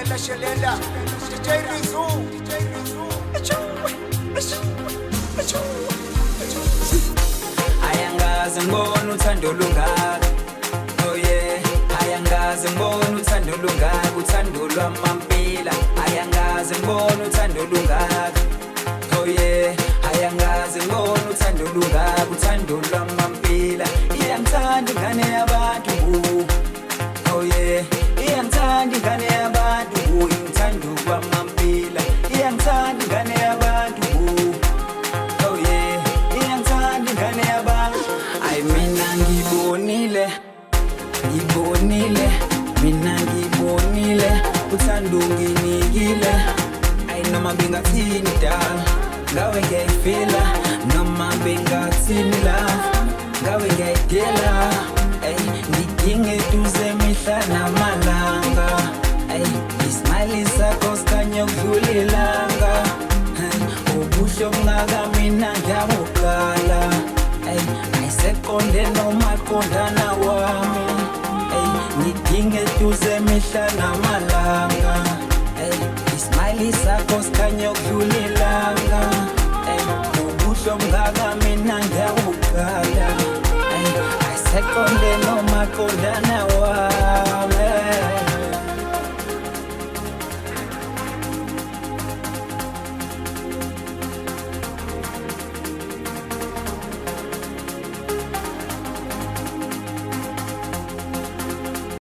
Shelela, DJ Rizzo. Ayangaze ngibona uthando lungaka. Oh yeah, ayangaze ngibona uthando lungaka, uthando lwamampila. Ayangaze ngibona uthando lungaka. Oh yeah, ayangaze ngibona uthando lungaka, uthando lwamampila. Iyangithanda ingane yabantu. Oh yeah, iyangithanda ingane yabantu, uthando lwamampila. Iyangithanda ingane yabantu. Oh yeah, iyangithanda ingane yabantu. Ay mina ngibonile, mina ngibonile, uthando nginikile. Ay noma bengathini dala, ngawe ngiyayifila. Noma bengathini la, ngawe ngiyayidela. Ay ngidinga eduze mihla namalanga. Ay ismile sakho sikhanya ukudlula ilanga. Ubuhle obungaka mina ngiyabukala. Ay ayiseqonde noma qondana wami. Ay ngidinga eduze mihla namalanga. Ay ismile sakho sikhanya ukudlula ilanga. Ay ubuhle obungaka mina ngiyabukala. Ay ayiseqonde noma qondana wami.